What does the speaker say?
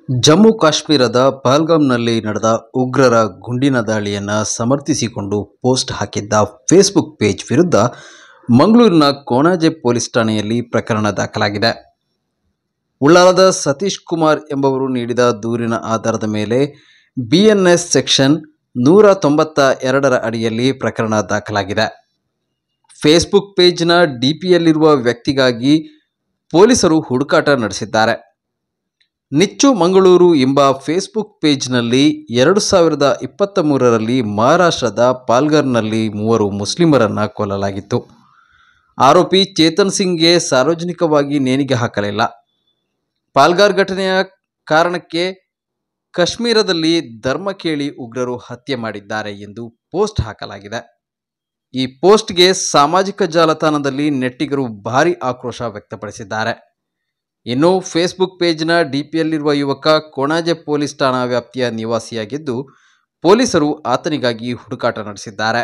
ಜಮ್ಮು ಕಾಶ್ಮೀರದ ಪಹಲ್ಗಾಮ್ನಲ್ಲಿ ನಡೆದ ಉಗ್ರರ ಗುಂಡಿನ ದಾಳಿಯನ್ನು ಸಮರ್ಥಿಸಿಕೊಂಡು ಪೋಸ್ಟ್ ಹಾಕಿದ್ದ ಫೇಸ್ಬುಕ್ ಪೇಜ್ ವಿರುದ್ಧ ಮಂಗಳೂರಿನ ಕೊಣಾಜೆ ಪೊಲೀಸ್ ಠಾಣೆಯಲ್ಲಿ ಪ್ರಕರಣ ದಾಖಲಾಗಿದೆ. ಉಳ್ಳಾಲದ ಸತೀಶ್ ಕುಮಾರ್ ಎಂಬವರು ನೀಡಿದ ದೂರಿನ ಆಧಾರದ ಮೇಲೆ BNS ಸೆಕ್ಷನ್ 192ರ ಅಡಿಯಲ್ಲಿ ಪ್ರಕರಣ ದಾಖಲಾಗಿದೆ. ಫೇಸ್ಬುಕ್ ಪೇಜ್ನ DPಯಲ್ಲಿರುವ ವ್ಯಕ್ತಿಗಾಗಿ ಪೊಲೀಸರು ಹುಡುಕಾಟ ನಡೆಸಿದ್ದಾರೆ. ನಿಚ್ಚು ಮಂಗಳೂರು ಎಂಬ ಫೇಸ್ಬುಕ್ ಪೇಜ್ನಲ್ಲಿ 2023ರಲ್ಲಿ ಮಹಾರಾಷ್ಟ್ರದ ಪಾಲ್ಘರ್ನಲ್ಲಿ 3 ಮುಸ್ಲಿಮರನ್ನು ಕೊಲ್ಲಲಾಗಿತ್ತು. ಆರೋಪಿ ಚೇತನ್ ಸಿಂಗ್ಗೆ ಸಾರ್ವಜನಿಕವಾಗಿ ನೇಣಿಗೆ ಹಾಕಲಿಲ್ಲ. ಪಾಲ್ಘರ್ ಘಟನೆಯ ಕಾರಣಕ್ಕೆ ಕಾಶ್ಮೀರದಲ್ಲಿ ಧರ್ಮ ಕೇಳಿ ಉಗ್ರರು ಹತ್ಯೆ ಮಾಡಿದ್ದಾರೆ ಎಂದು ಪೋಸ್ಟ್ ಹಾಕಲಾಗಿದೆ. ಈ ಪೋಸ್ಟ್ಗೆ ಸಾಮಾಜಿಕ ಜಾಲತಾಣದಲ್ಲಿ ನೆಟ್ಟಿಗರು ಭಾರೀ ಆಕ್ರೋಶ ವ್ಯಕ್ತಪಡಿಸಿದ್ದಾರೆ. ಇನ್ನು ಫೇಸ್ಬುಕ್ ಪೇಜ್ನ DPಯಲ್ಲಿರುವ ಯುವಕ ಕೊಣಾಜೆ ಪೊಲೀಸ್ ಠಾಣಾ ವ್ಯಾಪ್ತಿಯ ನಿವಾಸಿಯಾಗಿದ್ದು, ಪೊಲೀಸರು ಆತನಿಗಾಗಿ ಹುಡುಕಾಟ ನಡೆಸಿದ್ದಾರೆ.